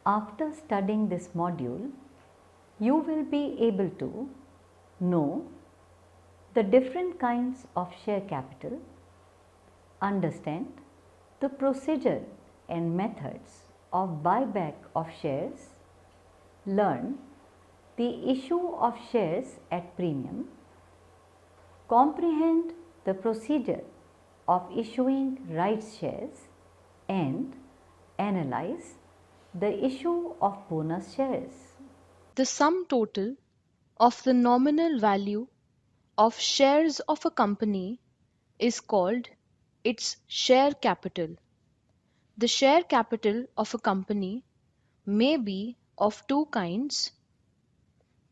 After studying this module, you will be able to know the different kinds of share capital, understand the procedure and methods of buyback of shares, learn the issue of shares at premium, comprehend the procedure of issuing rights shares, and analyze the issue of bonus shares. The sum total of the nominal value of shares of a company is called its share capital. The share capital of a company may be of two kinds.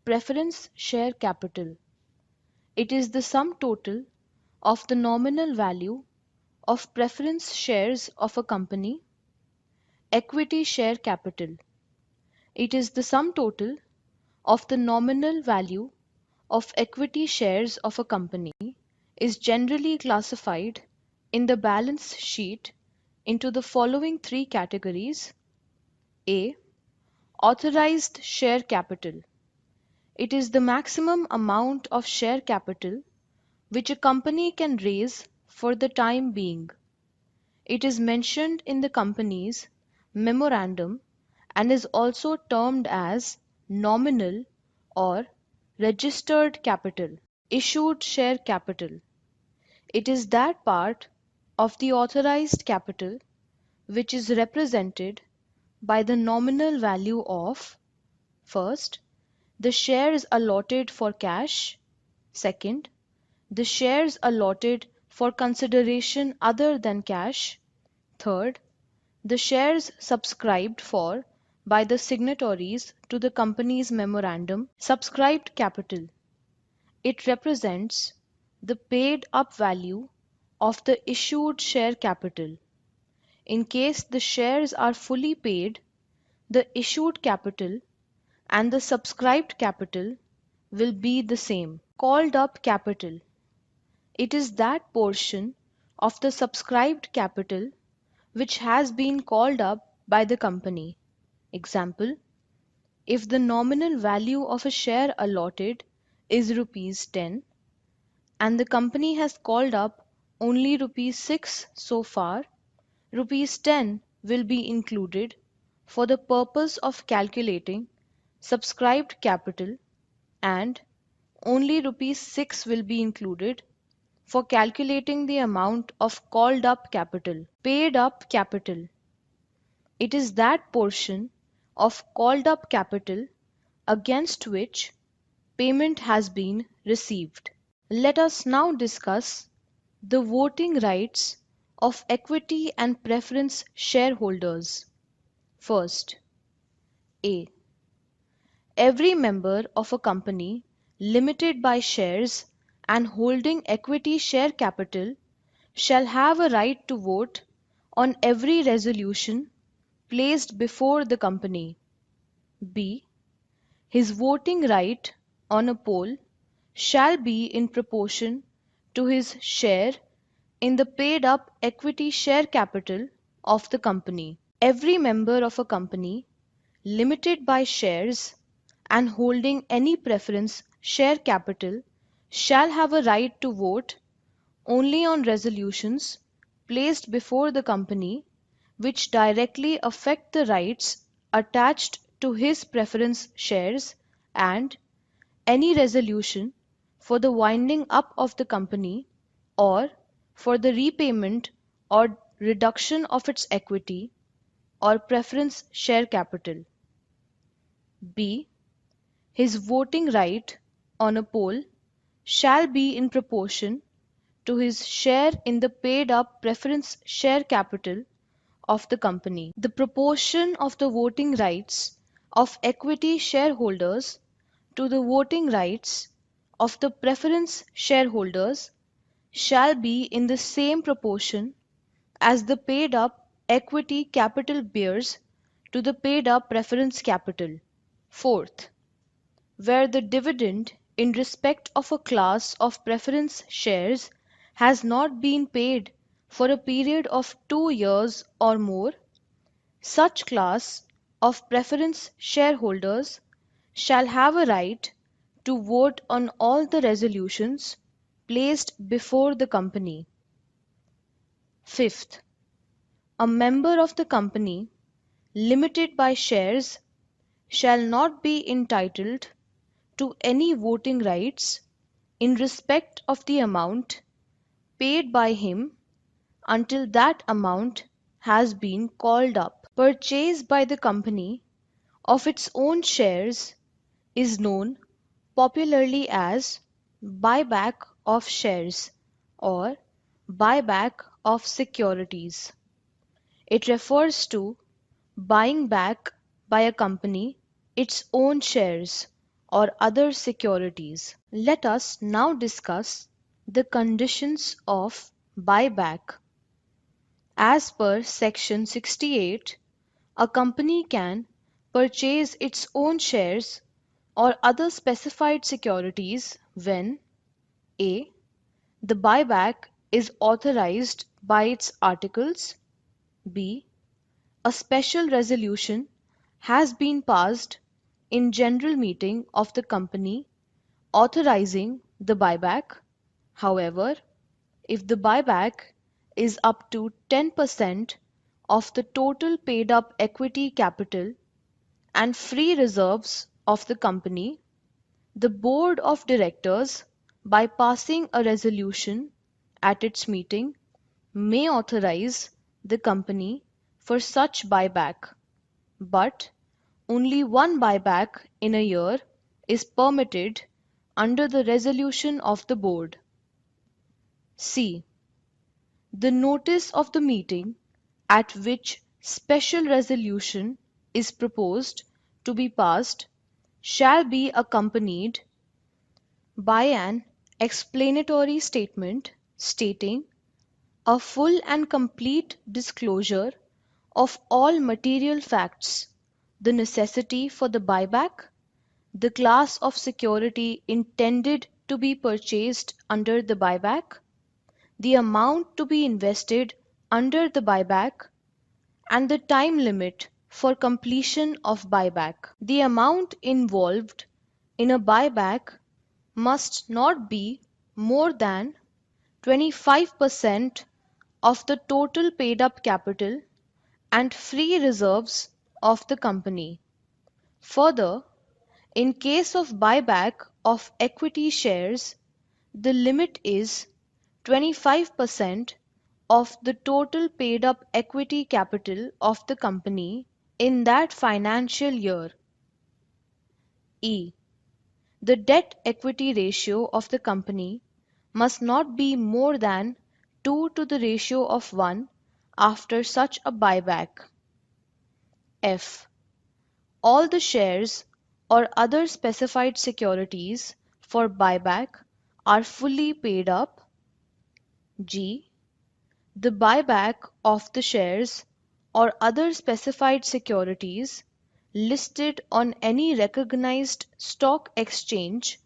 Preference share capital. It is the sum total of the nominal value of preference shares of a company. Equity share capital. It is the sum total of the nominal value of equity shares of a company is generally classified in the balance sheet into the following three categories. A. Authorized share capital. It is the maximum amount of share capital which a company can raise for the time being. It is mentioned in the company's memorandum and is also termed as nominal or registered capital. Issued share capital. It is that part of the authorized capital which is represented by the nominal value of: first, the shares allotted for cash; second, the shares allotted for consideration other than cash; third, the shares subscribed for by the signatories to the company's memorandum. Subscribed capital. It represents the paid up value of the issued share capital. In case the shares are fully paid, the issued capital and the subscribed capital will be the same. Called up capital. It is that portion of the subscribed capital which has been called up by the company. Example: if the nominal value of a share allotted is rupees 10 and the company has called up only rupees 6 so far, rupees 10 will be included for the purpose of calculating subscribed capital and only rupees 6 will be included for calculating the amount of called up capital. Paid up capital. It is that portion of called up capital against which payment has been received. Let us now discuss the voting rights of equity and preference shareholders. First, A. Every member of a company limited by shares and holding equity share capital shall have a right to vote on every resolution placed before the company. B. His voting right on a poll shall be in proportion to his share in the paid up equity share capital of the company. Every member of a company limited by shares and holding any preference share capital shall have a right to vote only on resolutions placed before the company which directly affect the rights attached to his preference shares, and any resolution for the winding up of the company or for the repayment or reduction of its equity or preference share capital. B. His voting right on a poll shall be in proportion to his share in the paid up preference share capital of the company. The proportion of the voting rights of equity shareholders to the voting rights of the preference shareholders shall be in the same proportion as the paid up equity capital bears to the paid up preference capital. Fourth, where the dividend in respect of a class of preference shares has not been paid for a period of 2 years or more, such class of preference shareholders shall have a right to vote on all the resolutions placed before the company. Fifth, a member of the company, limited by shares, shall not be entitled to any voting rights in respect of the amount paid by him until that amount has been called up. Purchase by the company of its own shares is known popularly as buyback of shares or buyback of securities. It refers to buying back by a company its own shares or other securities. Let us now discuss the conditions of buyback. As per Section 68, a company can purchase its own shares or other specified securities when a. The buyback is authorized by its articles. b. A special resolution has been passed in general meeting of the company authorizing the buyback. However, if the buyback is up to 10% of the total paid up equity capital and free reserves of the company, the board of directors, by passing a resolution at its meeting, may authorize the company for such buyback, but only one buyback in a year is permitted under the resolution of the board. C. The notice of the meeting at which special resolution is proposed to be passed shall be accompanied by an explanatory statement stating a full and complete disclosure of all material facts, the necessity for the buyback, the class of security intended to be purchased under the buyback, the amount to be invested under the buyback, and the time limit for completion of buyback. The amount involved in a buyback must not be more than 25% of the total paid up capital and free reserves of the company. Further, in case of buyback of equity shares, the limit is 25% of the total paid up equity capital of the company in that financial year. E. The debt equity ratio of the company must not be more than 2 to the ratio of 1 after such a buyback. F. All the shares or other specified securities for buyback are fully paid up. G. The buyback of the shares or other specified securities listed on any recognized stock exchange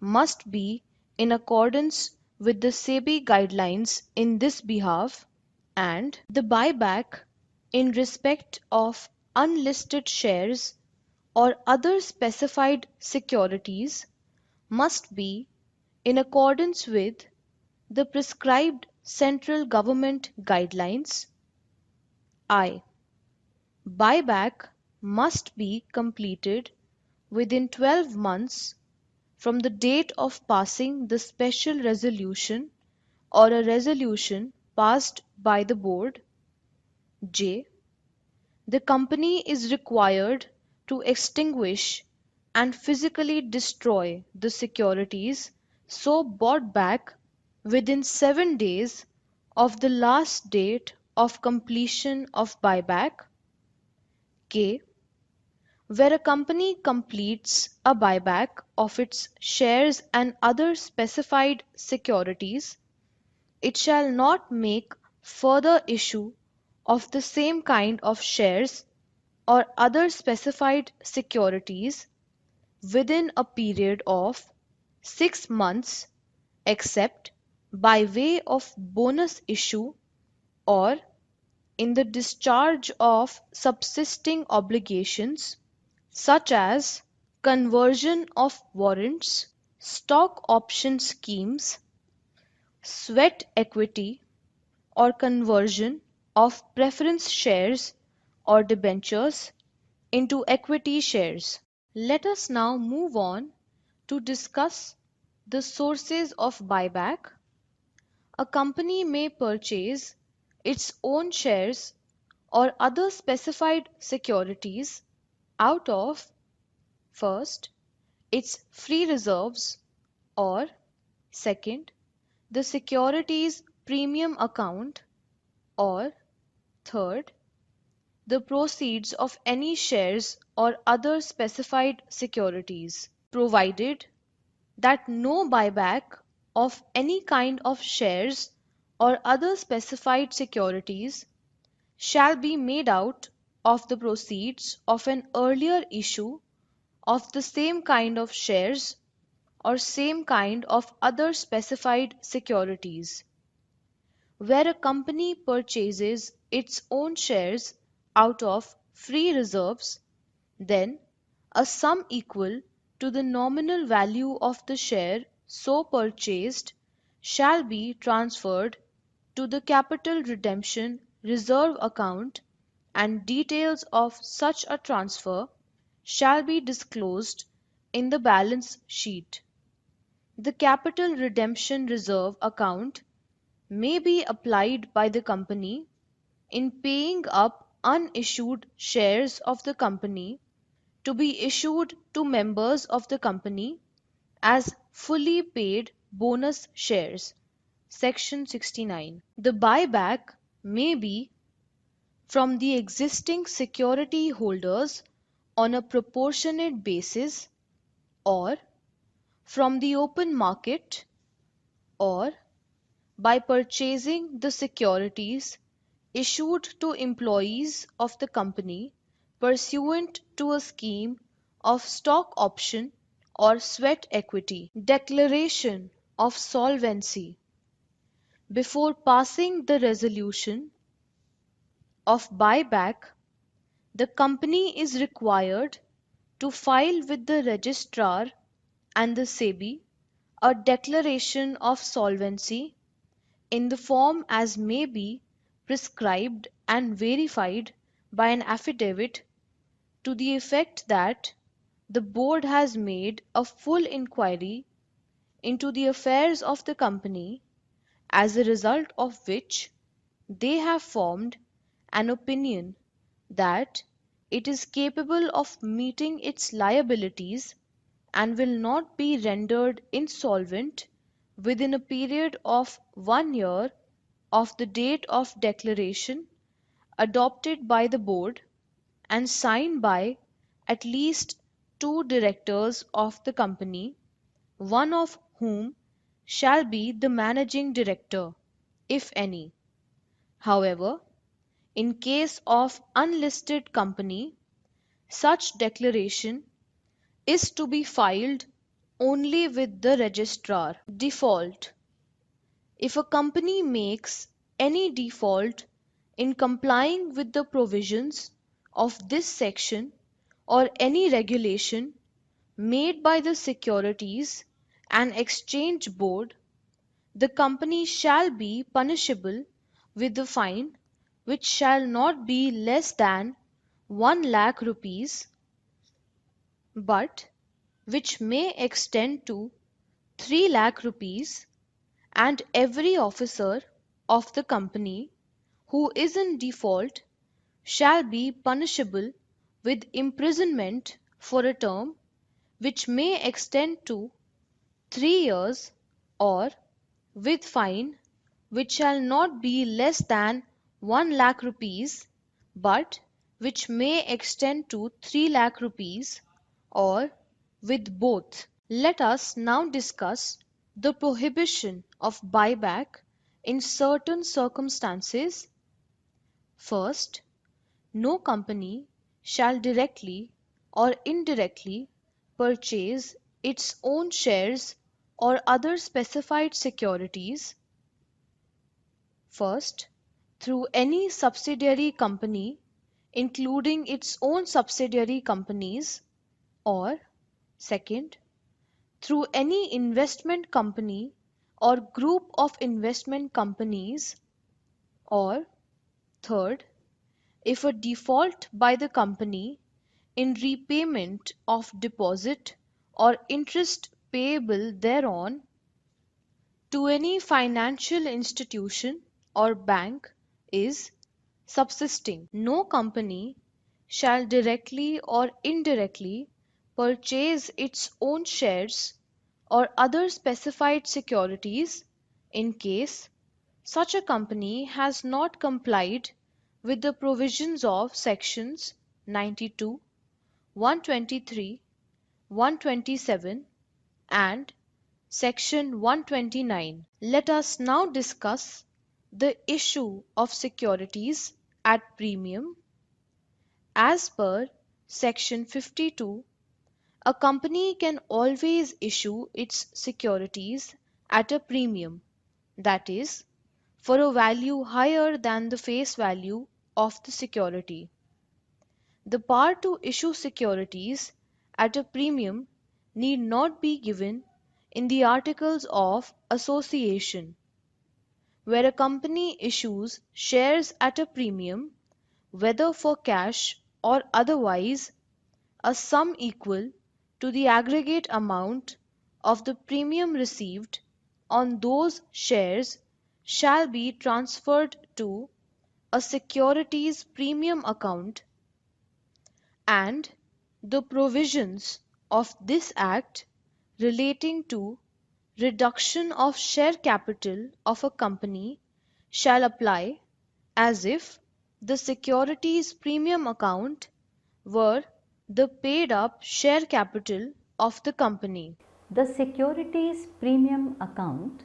must be in accordance with the SEBI guidelines in this behalf, and the buyback in respect of unlisted shares or other specified securities must be in accordance with the prescribed central government guidelines. I. Buyback must be completed within 12 months from the date of passing the special resolution or a resolution passed by the board. J. The company is required to extinguish and physically destroy the securities so bought back within 7 days of the last date of completion of buyback. K. Where a company completes a buyback of its shares and other specified securities, it shall not make further issue of the same kind of shares or other specified securities within a period of 6 months except by way of bonus issue or in the discharge of subsisting obligations such as conversion of warrants, stock option schemes, sweat equity, or conversion of preference shares or debentures into equity shares. Let us now move on to discuss the sources of buyback. A company may purchase its own shares or other specified securities out of, first, its free reserves, or second, the securities premium account, or third, the proceeds of any shares or other specified securities, provided that no buyback of any kind of shares or other specified securities shall be made out of the proceeds of an earlier issue of the same kind of shares or same kind of other specified securities. Where a company purchases its own shares out of free reserves, then a sum equal to the nominal value of the share so purchased shall be transferred to the capital redemption reserve account, and details of such a transfer shall be disclosed in the balance sheet. The capital redemption reserve account may be applied by the company in paying up unissued shares of the company to be issued to members of the company as fully paid bonus shares. Section 69. The buyback may be from the existing security holders on a proportionate basis, or from the open market, or by purchasing the securities issued to employees of the company pursuant to a scheme of stock option or sweat equity. Declaration of solvency. Before passing the resolution of buyback, the company is required to file with the registrar and the SEBI a declaration of solvency in the form as may be prescribed and verified by an affidavit to the effect that the board has made a full inquiry into the affairs of the company, as a result of which they have formed an opinion that it is capable of meeting its liabilities and will not be rendered insolvent within a period of 1 year of the date of declaration, adopted by the board and signed by at least two directors of the company, one of whom shall be the managing director, if any. However, in case of unlisted company, such declaration is to be filed only with the registrar. Default. If a company makes any default in complying with the provisions of this section or any regulation made by the Securities and Exchange Board, the company shall be punishable with a fine which shall not be less than 1 lakh rupees, but which may extend to 3 lakh rupees, and every officer of the company who is in default shall be punishable with imprisonment for a term which may extend to 3 years, or with fine which shall not be less than 1 lakh rupees, but which may extend to 3 lakh rupees, or with both. Let us now discuss the prohibition of buyback in certain circumstances. First, no company shall directly or indirectly purchase its own shares or other specified securities. First, through any subsidiary company, including its own subsidiary companies, or second, through any investment company or group of investment companies, or third, if a default by the company in repayment of deposit or interest payable thereon to any financial institution or bank is subsisting. No company shall directly or indirectly purchase its own shares or other specified securities in case such a company has not complied with the provisions of sections 92, 123, 127 and section 129. Let us now discuss the issue of securities at premium. As per section 52, a company can always issue its securities at a premium, that is, for a value higher than the face value of the security. The power to issue securities at a premium need not be given in the Articles of Association. Where a company issues shares at a premium, whether for cash or otherwise, a sum equal to the aggregate amount of the premium received on those shares shall be transferred to a securities premium account, and the provisions of this Act relating to reduction of share capital of a company shall apply as if the securities premium account were the paid up share capital of the company. The securities premium account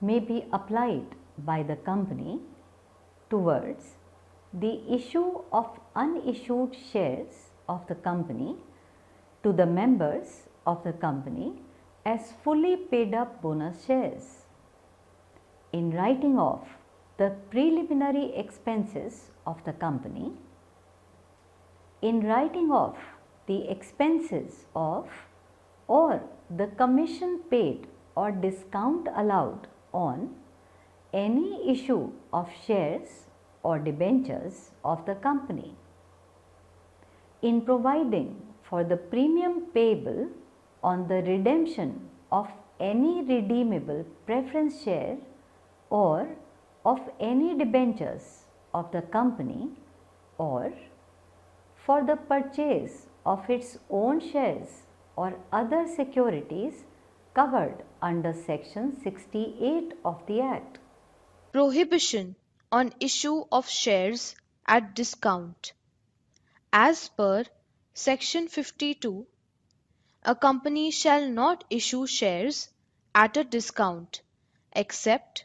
may be applied by the company towards the issue of unissued shares of the company to the members of the company as fully paid up bonus shares. In writing off the preliminary expenses of the company, in writing off the expenses of or the commission paid or discount allowed on any issue of shares or debentures of the company, in providing for the premium payable on the redemption of any redeemable preference share or of any debentures of the company, or for the purchase of its own shares or other securities covered under section 68 of the Act. Prohibition on issue of shares at discount. As per section 52, a company shall not issue shares at a discount except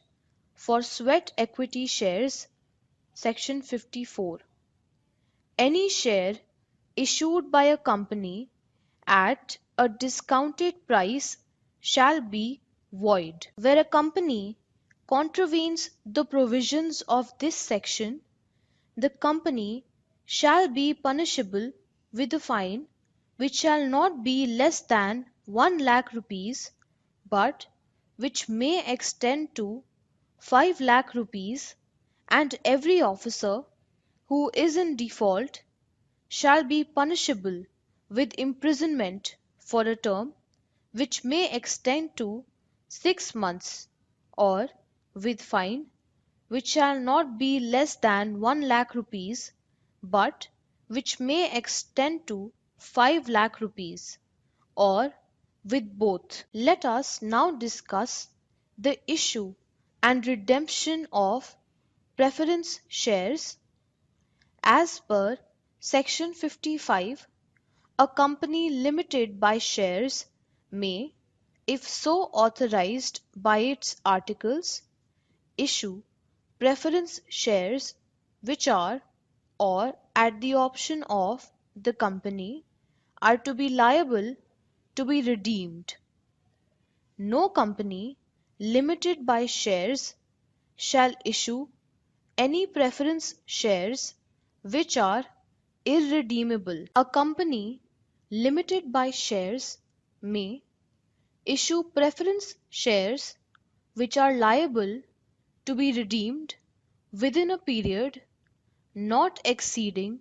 for sweat equity shares, section 54. Any share issued by a company at a discounted price shall be void. Where a company contravenes the provisions of this section, the company shall be punishable with a fine which shall not be less than 1,00,000 rupees, but which may extend to 5,00,000 rupees, and every officer who is in default shall be punishable with imprisonment for a term which may extend to 6 months, or with fine which shall not be less than 1,00,000 rupees, but which may extend to 5,00,000 rupees, or with both. Let us now discuss the issue and redemption of preference shares. As per section 55, a company limited by shares may, if so authorized by its articles, issue preference shares which are, or at the option of the company, are to be liable to be redeemed. No company limited by shares shall issue any preference shares which are irredeemable. A company limited by shares may issue preference shares which are liable to be redeemed within a period not exceeding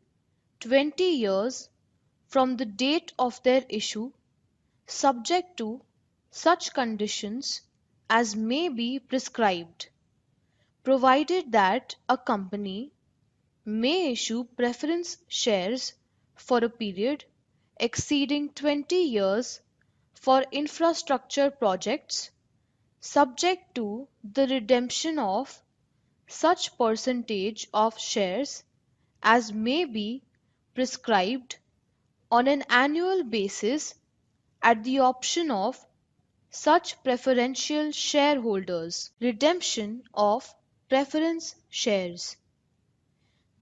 20 years from the date of their issue, subject to such conditions as may be prescribed, provided that a company may issue preference shares for a period exceeding 20 years for infrastructure projects, subject to the redemption of such percentage of shares as may be prescribed on an annual basis at the option of such preferential shareholders. Redemption of preference shares.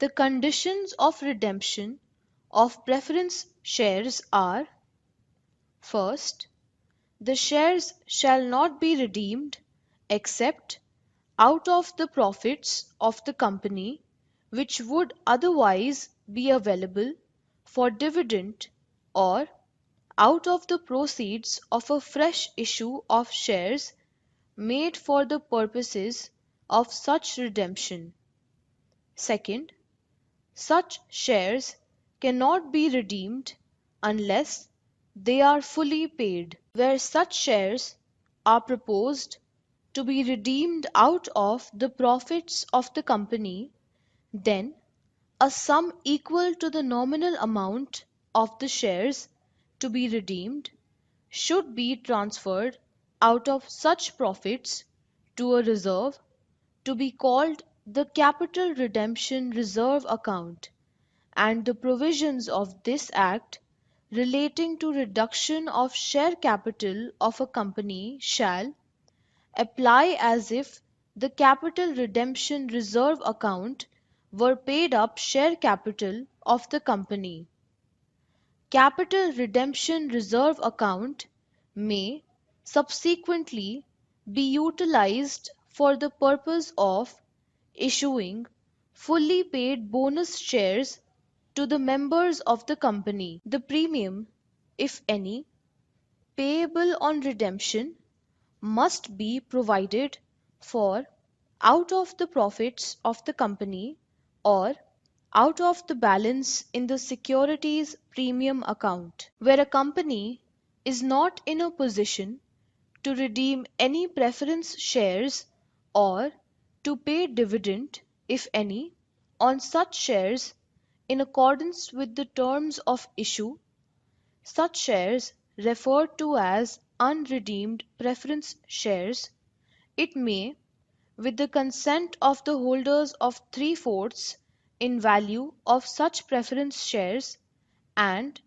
The conditions of redemption of preference shares are: first, the shares shall not be redeemed except out of the profits of the company which would otherwise be available for dividend, or out of the proceeds of a fresh issue of shares made for the purposes of such redemption. Second, such shares cannot be redeemed unless they are fully paid. Where such shares are proposed to be redeemed out of the profits of the company, then a sum equal to the nominal amount of the shares to be redeemed should be transferred out of such profits to a reserve to be called the Capital Redemption Reserve Account, and the provisions of this Act relating to reduction of share capital of a company shall apply as if the Capital Redemption Reserve Account were paid up share capital of the company. Capital Redemption Reserve Account may subsequently be utilized for the purpose of issuing fully paid bonus shares to the members of the company. The premium, if any, payable on redemption must be provided for out of the profits of the company or out of the balance in the securities premium account. Where a company is not in a position to redeem any preference shares or to pay dividend, if any, on such shares in accordance with the terms of issue, such shares referred to as unredeemed preference shares, it may, with the consent of the holders of 3/4 in value of such preference shares, and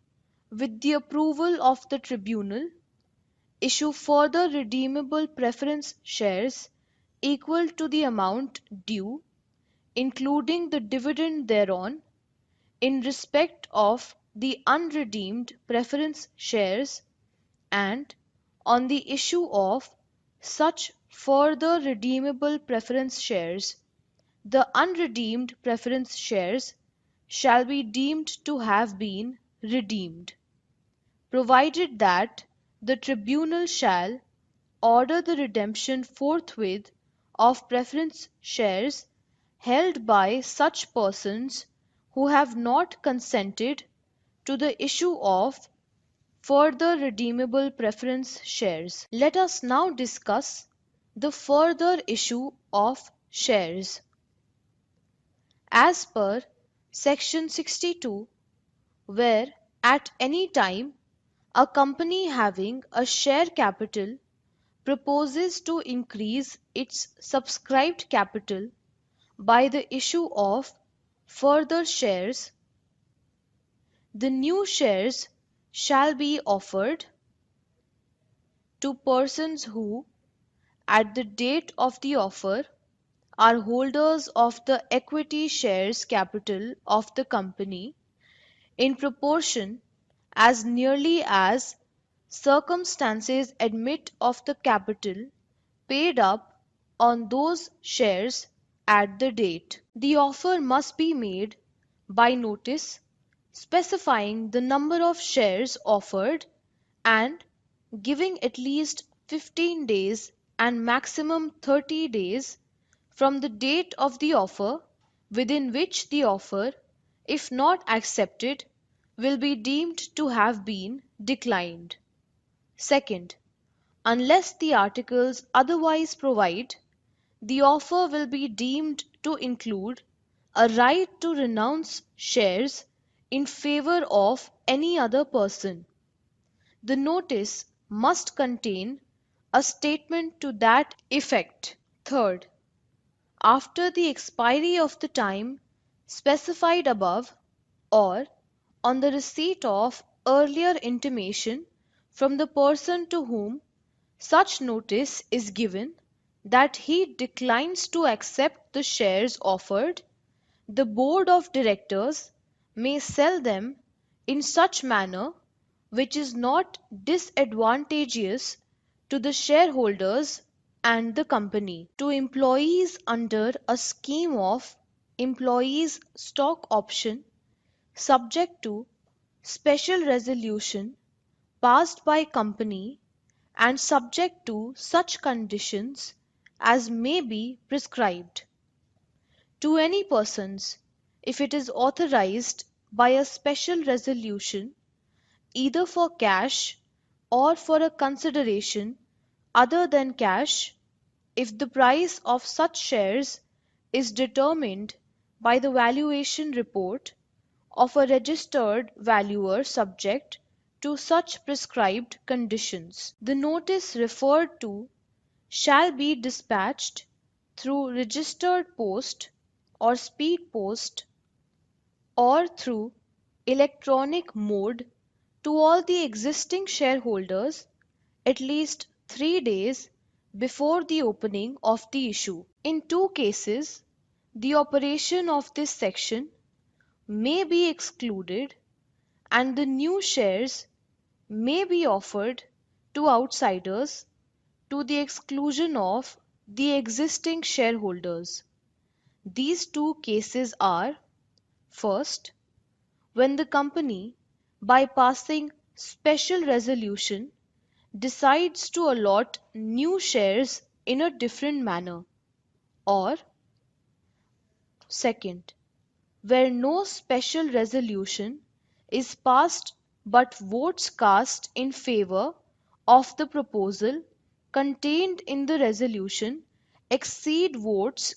with the approval of the tribunal, issue further redeemable preference shares equal to the amount due, including the dividend thereon, in respect of the unredeemed preference shares, and on the issue of such further redeemable preference shares, the unredeemed preference shares shall be deemed to have been redeemed, provided that the tribunal shall order the redemption forthwith of preference shares held by such persons who have not consented to the issue of further redeemable preference shares. Let us now discuss the further issue of shares. As per Section 62, where at any time a company having a share capital proposes to increase its subscribed capital by the issue of further shares, the new shares shall be offered to persons who, at the date of the offer, are holders of the equity shares capital of the company in proportion as nearly as circumstances admit of the capital paid up on those shares at the date. The offer must be made by notice specifying the number of shares offered and giving at least 15 days and maximum 30 days from the date of the offer within which the offer, if not accepted, will be deemed to have been declined. Second, unless the articles otherwise provide, the offer will be deemed to include a right to renounce shares in favor of any other person. The notice must contain a statement to that effect. Third, after the expiry of the time specified above, or on the receipt of earlier intimation from the person to whom such notice is given that he declines to accept the shares offered, the board of directors may sell them in such manner which is not disadvantageous to the shareholders and the company, to employees under a scheme of employees' stock option subject to special resolution passed by company and subject to such conditions as may be prescribed. To any persons, if it is authorized by a special resolution, either for cash or for a consideration other than cash, if the price of such shares is determined by the valuation report of a registered valuer subject to such prescribed conditions. The notice referred to shall be dispatched through registered post or speed post or through electronic mode to all the existing shareholders at least 3 days before the opening of the issue. In two cases, the operation of this section may be excluded and the new shares may be offered to outsiders to the exclusion of the existing shareholders. These two cases are: first, when the company, by passing special resolution, decides to allot new shares in a different manner, or second, where no special resolution is passed but votes cast in favor of the proposal contained in the resolution exceed votes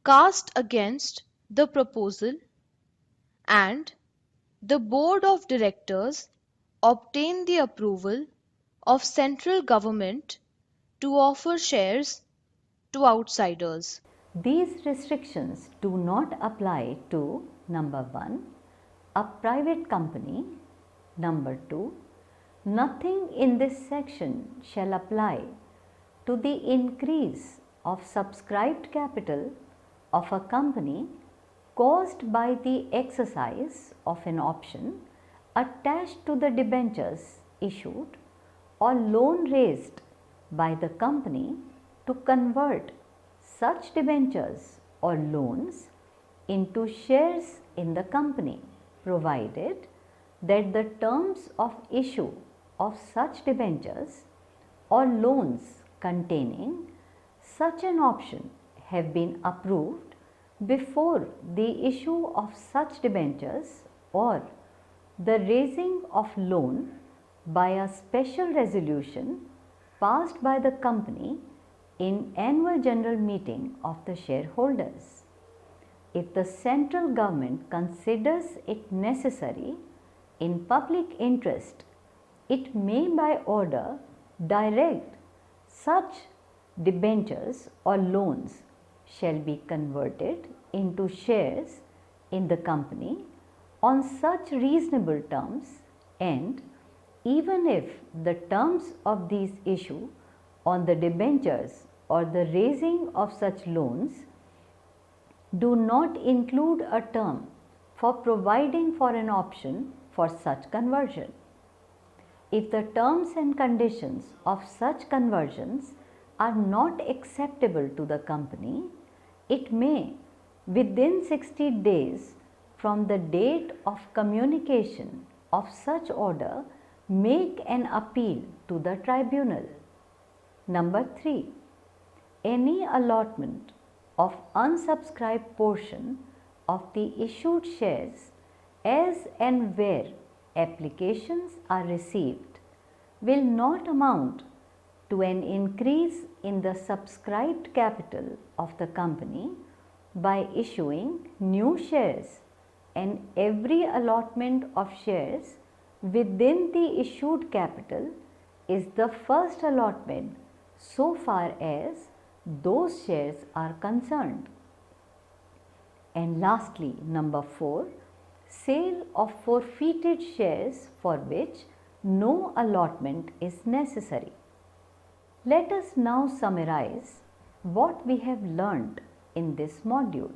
cast against the proposal, and the board of directors obtain the approval of central government to offer shares to outsiders. These restrictions do not apply to number 1, a private company; number 2, nothing in this section shall apply to the increase of subscribed capital of a company caused by the exercise of an option attached to the debentures issued or loan raised by the company to convert such debentures or loans into shares in the company, provided that the terms of issue of such debentures or loans containing such an option have been approved before the issue of such debentures or the raising of loan by a special resolution passed by the company in annual general meeting of the shareholders. If the central government considers it necessary in public interest, it may by order direct such debentures or loans shall be converted into shares in the company on such reasonable terms, and even if the terms of these issue on the debentures or the raising of such loans do not include a term for providing for an option for such conversion. If the terms and conditions of such conversions are not acceptable to the company, it may, within 60 days from the date of communication of such order, make an appeal to the tribunal. Number 3. Any allotment of unsubscribed portion of the issued shares as and where applications are received will not amount to an increase in the subscribed capital of the company by issuing new shares, and every allotment of shares within the issued capital is the first allotment so far as those shares are concerned. And lastly, number 4, sale of forfeited shares for which no allotment is necessary. Let us now summarize what we have learnt in this module.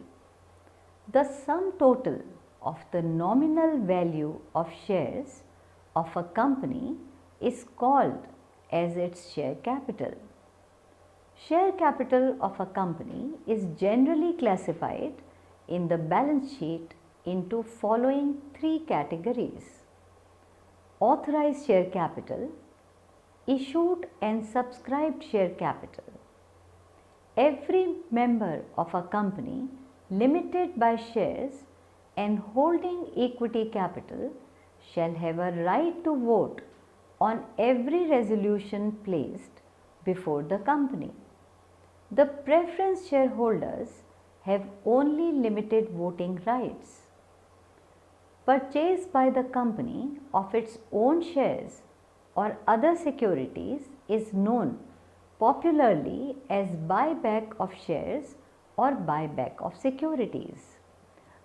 The sum total of the nominal value of shares of a company is called as its share capital. Share capital of a company is generally classified in the balance sheet into following 3 categories: authorized share capital, issued and subscribed share capital. Every member of a company limited by shares and holding equity capital shall have a right to vote on every resolution placed before the company. The preference shareholders have only limited voting rights. Purchase by the company of its own shares or other securities is known popularly as buyback of shares or buyback of securities.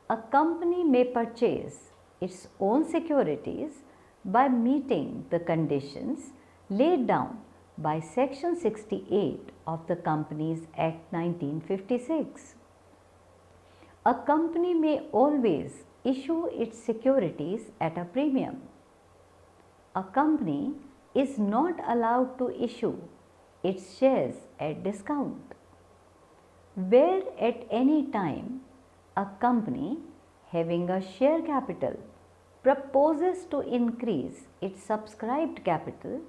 A company may purchase its own securities by meeting the conditions laid down by Section 68 of the Companies Act 1956. A company may always issue its securities at a premium. A company is not allowed to issue its shares at discount. Where at any time a company having a share capital proposes to increase its subscribed capital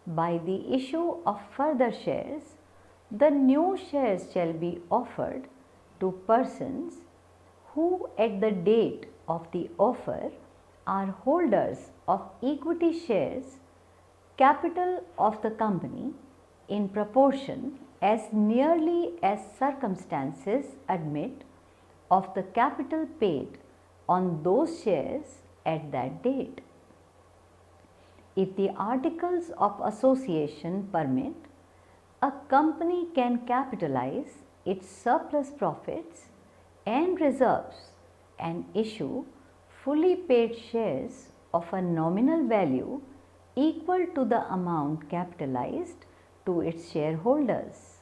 by the issue of further shares, the new shares shall be offered to persons who at the date of the offer are holders of equity shares, capital of the company in proportion as nearly as circumstances admit of the capital paid on those shares at that date. If the articles of association permit, a company can capitalize its surplus profits and reserves and issue fully paid shares of a nominal value equal to the amount capitalized to its shareholders.